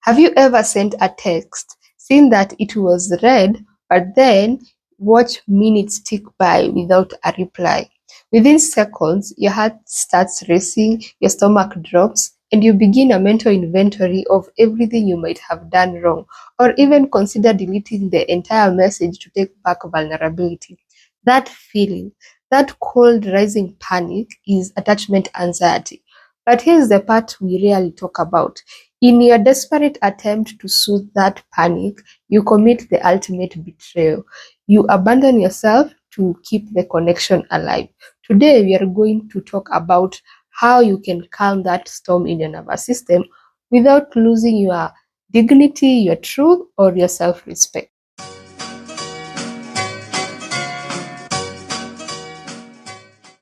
Have you ever sent a text, seen that it was read, but then watch minutes tick by without a reply? Within seconds, your heart starts racing, your stomach drops, and you begin a mental inventory of everything you might have done wrong, or even consider deleting the entire message to take back vulnerability. That feeling, that cold rising panic, is attachment anxiety. But here's the part we rarely talk about. In your desperate attempt to soothe that panic, you commit the ultimate betrayal. You abandon yourself to keep the connection alive. Today, we are going to talk about how you can calm that storm in your nervous system without losing your dignity, your truth, or your self respect.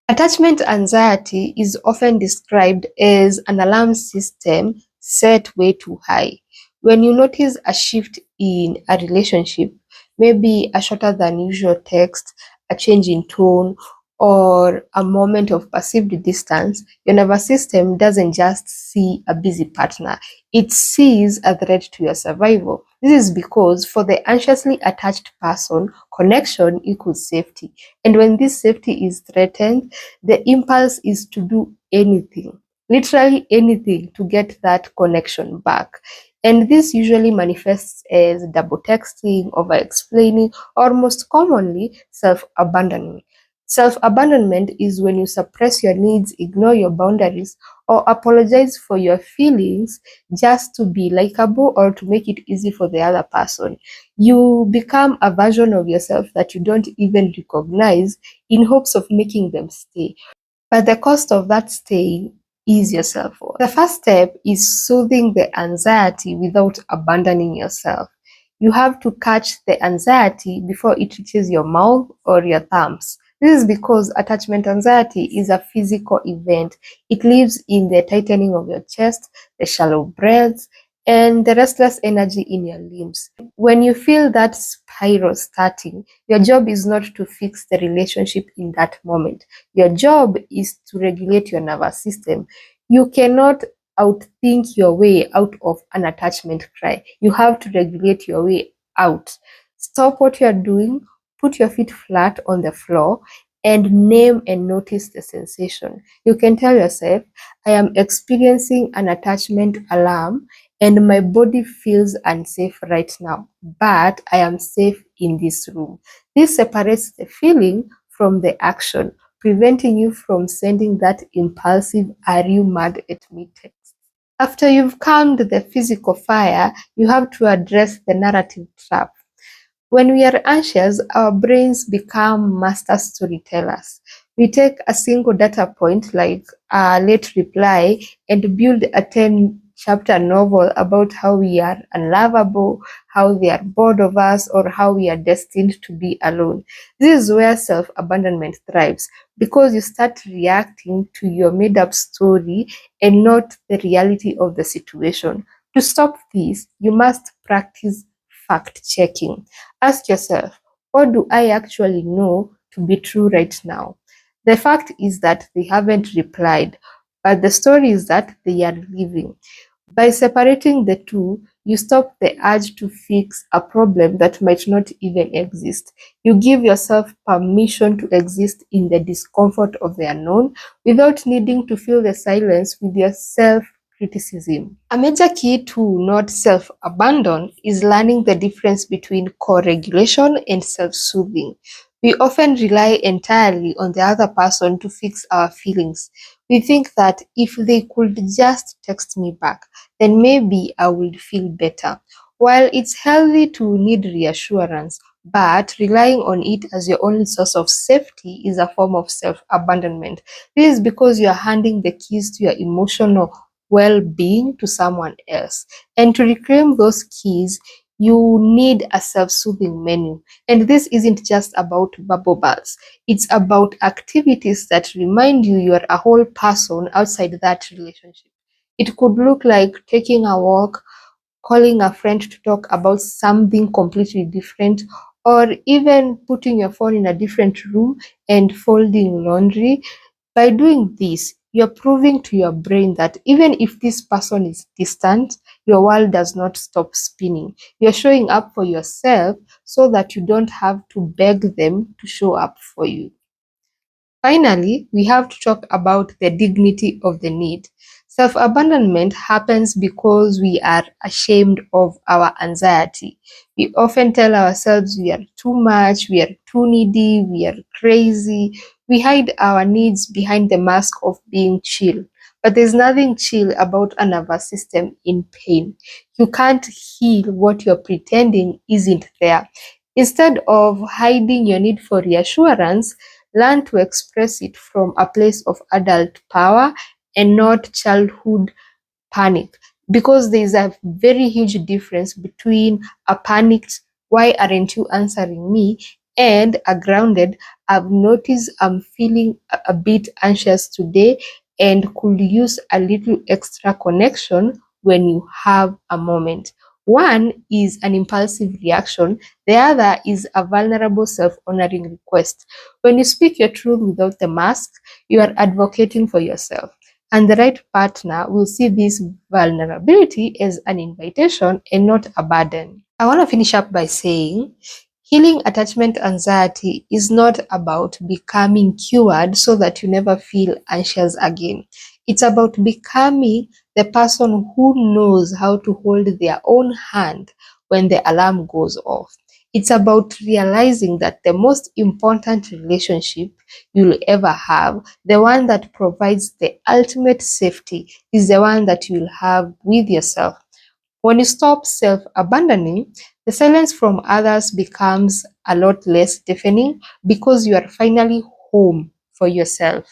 Attachment anxiety is often described as an alarm system set way too high. When you notice a shift in a relationship, maybe a shorter than usual text, a change in tone, or a moment of perceived distance, your nervous system doesn't just see a busy partner, it sees a threat to your survival. This is because for the anxiously attached person, connection equals safety. And when this safety is threatened, the impulse is to do anything, literally anything, to get that connection back. And this usually manifests as double texting, over explaining, or most commonly, self-abandonment. Self-abandonment is when you suppress your needs, ignore your boundaries, or apologize for your feelings just to be likable or to make it easy for the other person. You become a version of yourself that you don't even recognize in hopes of making them stay. But the cost of that staying is your self-worth. The first step is soothing the anxiety without abandoning yourself. You have to catch the anxiety before it reaches your mouth or your thumbs. This is because attachment anxiety is a physical event. It lives in the tightening of your chest, the shallow breaths, and the restless energy in your limbs. When you feel that spiral starting, your job is not to fix the relationship in that moment. Your job is to regulate your nervous system. You cannot outthink your way out of an attachment cry. You have to regulate your way out. Stop what you are doing, put your feet flat on the floor, and name and notice the sensation. You can tell yourself, I am experiencing an attachment alarm and my body feels unsafe right now, but I am safe in this room. This separates the feeling from the action, preventing you from sending that impulsive, are you mad at me text. After you've calmed the physical fire, you have to address the narrative trap. When we are anxious, our brains become master storytellers. We take a single data point like a late reply and build a 10-chapter novel about how we are unlovable, how they are bored of us, or how we are destined to be alone. This is where self-abandonment thrives because you start reacting to your made-up story and not the reality of the situation. To stop this, you must practice fact checking. Ask yourself, what do I actually know to be true right now? The fact is that they haven't replied, but the story is that they are living. By separating the two, you stop the urge to fix a problem that might not even exist. You give yourself permission to exist in the discomfort of the unknown without needing to fill the silence with your self-criticism. A major key to not self-abandon is learning the difference between co-regulation and self-soothing. We often rely entirely on the other person to fix our feelings. We think that if they could just text me back, then maybe I would feel better. While it's healthy to need reassurance, but relying on it as your only source of safety is a form of self-abandonment. This is because you are handing the keys to your emotional well-being to someone else. And to reclaim those keys, you need a self-soothing menu. And this isn't just about bubble baths. It's about activities that remind you you are a whole person outside that relationship. It could look like taking a walk, calling a friend to talk about something completely different, or even putting your phone in a different room and folding laundry. By doing this, you're proving to your brain that even if this person is distant, your world does not stop spinning. You're showing up for yourself so that you don't have to beg them to show up for you. Finally, we have to talk about the dignity of the need. Self-abandonment happens because we are ashamed of our anxiety. We often tell ourselves we are too much, we are too needy, we are crazy. We hide our needs behind the mask of being chill. But there's nothing chill about a nervous system in pain. You can't heal what you're pretending isn't there. Instead of hiding your need for reassurance, learn to express it from a place of adult power and not childhood panic, because there is a very huge difference between a panicked "why aren't you answering me" and a grounded "I've noticed I'm feeling a bit anxious today and could use a little extra connection when you have a moment." One is an impulsive reaction, the other is a vulnerable self-honoring request. When you speak your truth without the mask, you are advocating for yourself. And the right partner will see this vulnerability as an invitation and not a burden. I want to finish up by saying healing attachment anxiety is not about becoming cured so that you never feel anxious again. It's about becoming the person who knows how to hold their own hand when the alarm goes off. It's about realizing that the most important relationship you'll ever have, the one that provides the ultimate safety, is the one that you'll have with yourself. When you stop self-abandoning, the silence from others becomes a lot less deafening because you are finally home for yourself.